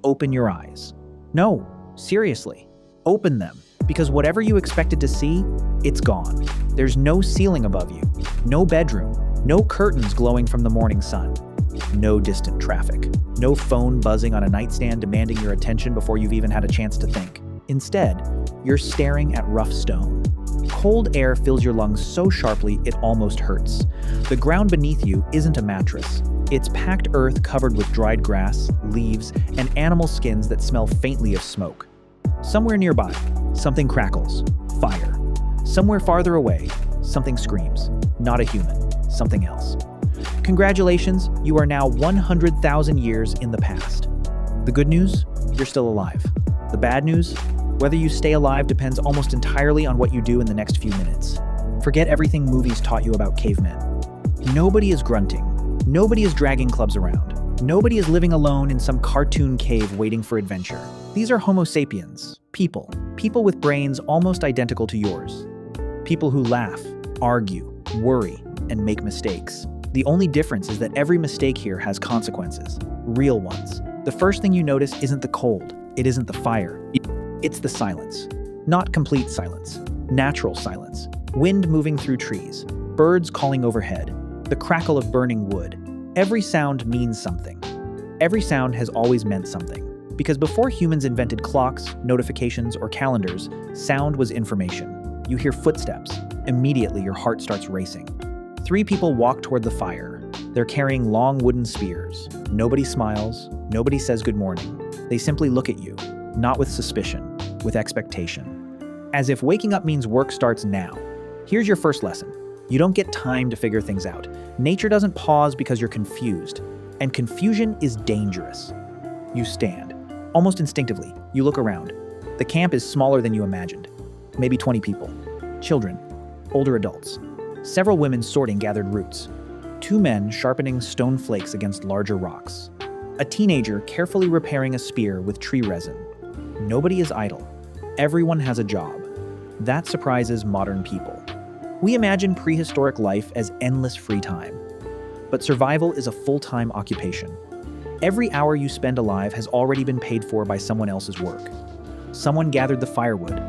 open your eyes. No, seriously, open them. Because whatever you expected to see, it's gone. There's no ceiling above you, no bedroom, no curtains glowing from the morning sun, no distant traffic, no phone buzzing on a nightstand demanding your attention before you've even had a chance to think. Instead, you're staring at rough stone. Cold air fills your lungs so sharply it almost hurts. The ground beneath you isn't a mattress. It's packed earth covered with dried grass, leaves, and animal skins that smell faintly of smoke. Somewhere nearby, something crackles. Fire. Somewhere farther away, something screams. Not a human, something else. Congratulations, you are now 100,000 years in the past. The good news? You're still alive. The bad news? Whether you stay alive depends almost entirely on what you do in the next few minutes. Forget everything movies taught you about cavemen. Nobody is grunting. Nobody is dragging clubs around. Nobody is living alone in some cartoon cave waiting for adventure. These are Homo sapiens, people with brains almost identical to yours. People who laugh, argue, worry, and make mistakes. The only difference is that every mistake here has consequences, real ones. The first thing you notice isn't the cold, it isn't the fire, it's the silence. Not complete silence, natural silence. Wind moving through trees, birds calling overhead, the crackle of burning wood. Every sound means something. Every sound has always meant something. Because before humans invented clocks, notifications, or calendars, sound was information. You hear footsteps. Immediately, your heart starts racing. 3 people walk toward the fire. They're carrying long wooden spears. Nobody smiles. Nobody says good morning. They simply look at you, not with suspicion, with expectation. As if waking up means work starts now. Here's your first lesson. You don't get time to figure things out. Nature doesn't pause because you're confused. And confusion is dangerous. You stand. Almost instinctively, you look around. The camp is smaller than you imagined. Maybe 20 people. Children. Older adults. Several women sorting gathered roots. 2 men sharpening stone flakes against larger rocks. A teenager carefully repairing a spear with tree resin. Nobody is idle. Everyone has a job. That surprises modern people. We imagine prehistoric life as endless free time. But survival is a full-time occupation. Every hour you spend alive has already been paid for by someone else's work. Someone gathered the firewood.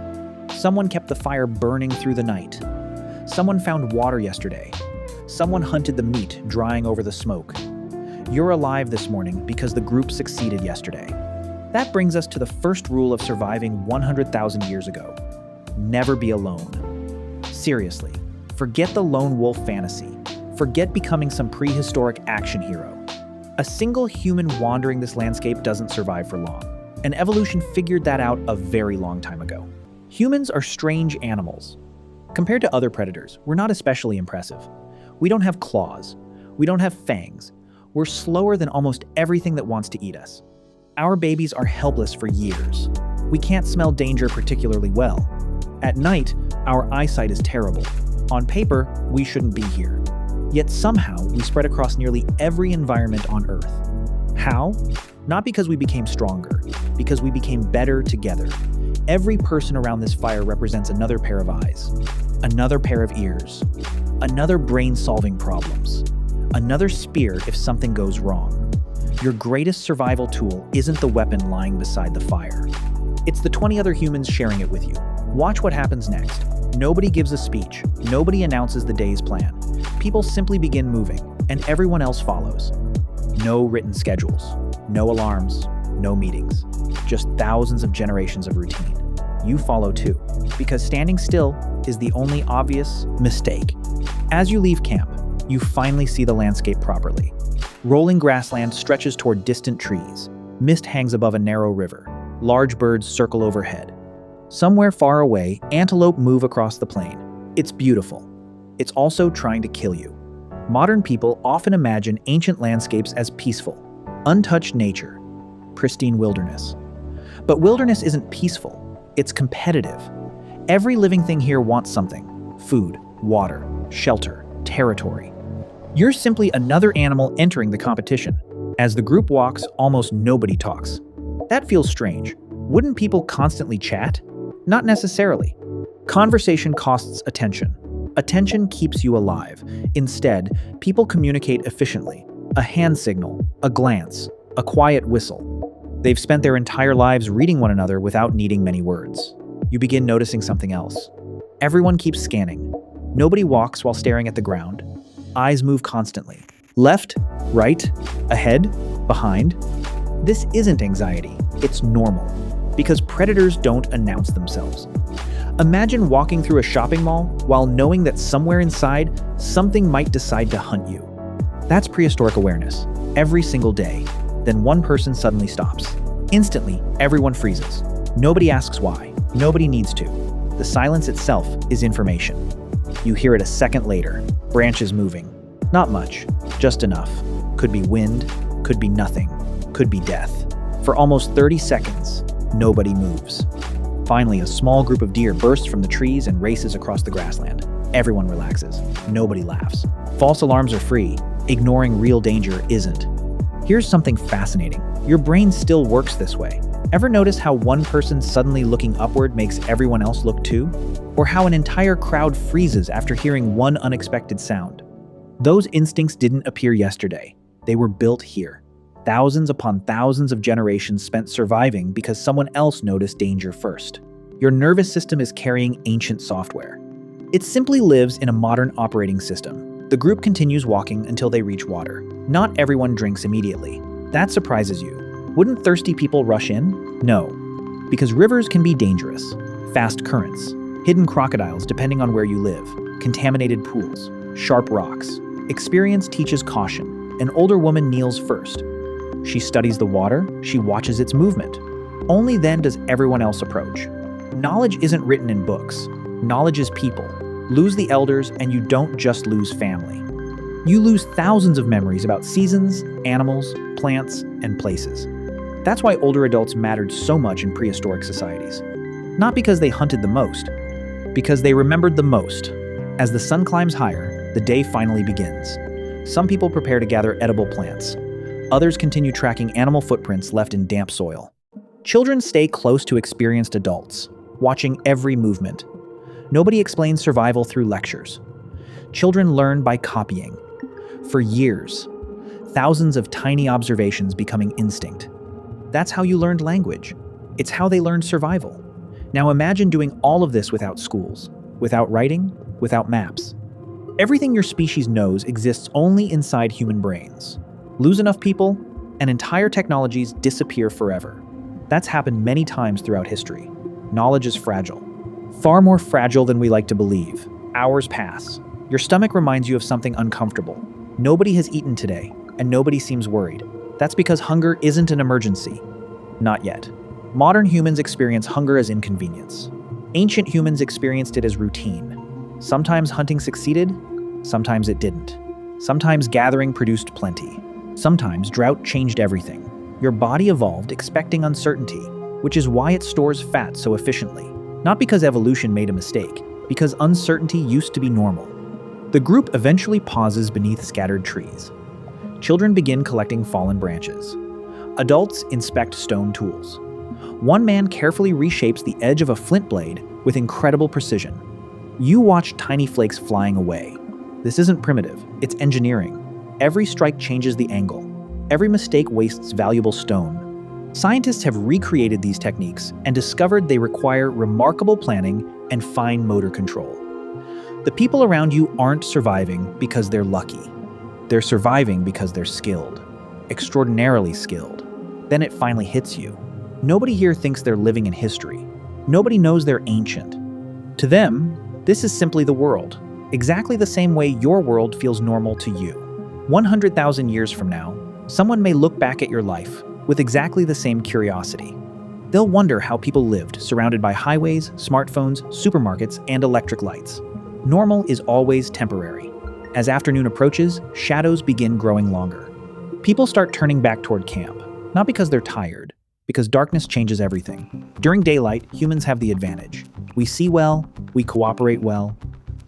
Someone kept the fire burning through the night. Someone found water yesterday. Someone hunted the meat, drying over the smoke. You're alive this morning because the group succeeded yesterday. That brings us to the first rule of surviving 100,000 years ago. Never be alone. Seriously, forget the lone wolf fantasy. Forget becoming some prehistoric action hero. A single human wandering this landscape doesn't survive for long, and evolution figured that out a very long time ago. Humans are strange animals. Compared to other predators, we're not especially impressive. We don't have claws. We don't have fangs. We're slower than almost everything that wants to eat us. Our babies are helpless for years. We can't smell danger particularly well. At night, our eyesight is terrible. On paper, we shouldn't be here. Yet somehow, we spread across nearly every environment on Earth. How? Not because we became stronger, because we became better together. Every person around this fire represents another pair of eyes, another pair of ears, another brain solving problems, another spear if something goes wrong. Your greatest survival tool isn't the weapon lying beside the fire. It's the 20 other humans sharing it with you. Watch what happens next. Nobody gives a speech. Nobody announces the day's plan. People simply begin moving, and everyone else follows. No written schedules, no alarms, no meetings. Just thousands of generations of routine. You follow too, because standing still is the only obvious mistake. As you leave camp, you finally see the landscape properly. Rolling grassland stretches toward distant trees. Mist hangs above a narrow river. Large birds circle overhead. Somewhere far away, antelope move across the plain. It's beautiful. It's also trying to kill you. Modern people often imagine ancient landscapes as peaceful, untouched nature, pristine wilderness. But wilderness isn't peaceful. It's competitive. Every living thing here wants something: food, water, shelter, territory. You're simply another animal entering the competition. As the group walks, almost nobody talks. That feels strange. Wouldn't people constantly chat? Not necessarily. Conversation costs attention. Attention keeps you alive. Instead, people communicate efficiently. A hand signal, a glance, a quiet whistle. They've spent their entire lives reading one another without needing many words. You begin noticing something else. Everyone keeps scanning. Nobody walks while staring at the ground. Eyes move constantly. Left, right, ahead, behind. This isn't anxiety, it's normal. Because predators don't announce themselves. Imagine walking through a shopping mall while knowing that somewhere inside, something might decide to hunt you. That's prehistoric awareness, every single day. Then one person suddenly stops. Instantly, everyone freezes. Nobody asks why. Nobody needs to. The silence itself is information. You hear it a second later, branches moving. Not much, just enough. Could be wind, could be nothing, could be death. For almost 30 seconds, nobody moves. Finally, a small group of deer bursts from the trees and races across the grassland. Everyone relaxes. Nobody laughs. False alarms are free. Ignoring real danger isn't. Here's something fascinating. Your brain still works this way. Ever notice how one person suddenly looking upward makes everyone else look too? Or how an entire crowd freezes after hearing one unexpected sound? Those instincts didn't appear yesterday. They were built here. Thousands upon thousands of generations spent surviving because someone else noticed danger first. Your nervous system is carrying ancient software. It simply lives in a modern operating system. The group continues walking until they reach water. Not everyone drinks immediately. That surprises you. Wouldn't thirsty people rush in? No. Because rivers can be dangerous. Fast currents, hidden crocodiles depending on where you live, contaminated pools, sharp rocks. Experience teaches caution. An older woman kneels first. She studies the water, she watches its movement. Only then does everyone else approach. Knowledge isn't written in books. Knowledge is people. Lose the elders and you don't just lose family. You lose thousands of memories about seasons, animals, plants, and places. That's why older adults mattered so much in prehistoric societies. Not because they hunted the most, because they remembered the most. As the sun climbs higher, the day finally begins. Some people prepare to gather edible plants. Others continue tracking animal footprints left in damp soil. Children stay close to experienced adults, watching every movement. Nobody explains survival through lectures. Children learn by copying. For years, thousands of tiny observations becoming instinct. That's how you learned language. It's how they learned survival. Now imagine doing all of this without schools, without writing, without maps. Everything your species knows exists only inside human brains. Lose enough people, and entire technologies disappear forever. That's happened many times throughout history. Knowledge is fragile. Far more fragile than we like to believe. Hours pass. Your stomach reminds you of something uncomfortable. Nobody has eaten today, and nobody seems worried. That's because hunger isn't an emergency. Not yet. Modern humans experience hunger as inconvenience. Ancient humans experienced it as routine. Sometimes hunting succeeded, sometimes it didn't. Sometimes gathering produced plenty. Sometimes drought changed everything. Your body evolved expecting uncertainty, which is why it stores fat so efficiently. Not because evolution made a mistake, because uncertainty used to be normal. The group eventually pauses beneath scattered trees. Children begin collecting fallen branches. Adults inspect stone tools. One man carefully reshapes the edge of a flint blade with incredible precision. You watch tiny flakes flying away. This isn't primitive, it's engineering. Every strike changes the angle. Every mistake wastes valuable stone. Scientists have recreated these techniques and discovered they require remarkable planning and fine motor control. The people around you aren't surviving because they're lucky. They're surviving because they're skilled. Extraordinarily skilled. Then it finally hits you. Nobody here thinks they're living in history. Nobody knows they're ancient. To them, this is simply the world, exactly the same way your world feels normal to you. 100,000 years from now, someone may look back at your life with exactly the same curiosity. They'll wonder how people lived surrounded by highways, smartphones, supermarkets, and electric lights. Normal is always temporary. As afternoon approaches, shadows begin growing longer. People start turning back toward camp, not because they're tired, because darkness changes everything. During daylight, humans have the advantage. We see well, we cooperate well,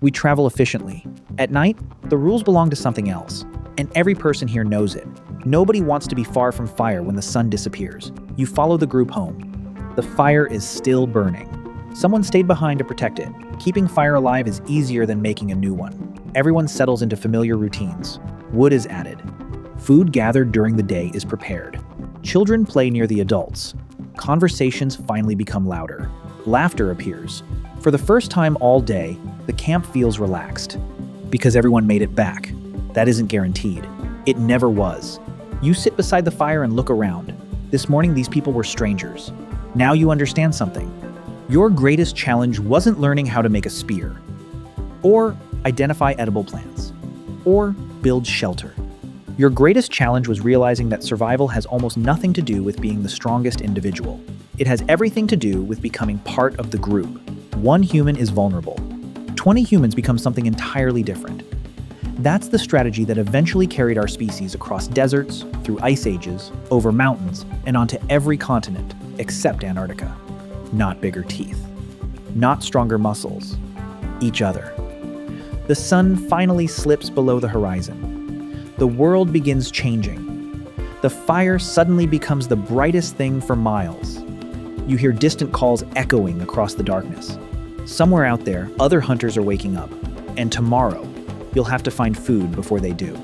we travel efficiently. At night, the rules belong to something else, and every person here knows it. Nobody wants to be far from fire when the sun disappears. You follow the group home. The fire is still burning. Someone stayed behind to protect it. Keeping fire alive is easier than making a new one. Everyone settles into familiar routines. Wood is added. Food gathered during the day is prepared. Children play near the adults. Conversations finally become louder. Laughter appears. For the first time all day, the camp feels relaxed. Because everyone made it back. That isn't guaranteed. It never was. You sit beside the fire and look around. This morning, these people were strangers. Now you understand something. Your greatest challenge wasn't learning how to make a spear, or identify edible plants, or build shelter. Your greatest challenge was realizing that survival has almost nothing to do with being the strongest individual. It has everything to do with becoming part of the group. One human is vulnerable. 20 humans become something entirely different. That's the strategy that eventually carried our species across deserts, through ice ages, over mountains, and onto every continent, except Antarctica. Not bigger teeth. Not stronger muscles. Each other. The sun finally slips below the horizon. The world begins changing. The fire suddenly becomes the brightest thing for miles. You hear distant calls echoing across the darkness. Somewhere out there, other hunters are waking up. And tomorrow, you'll have to find food before they do.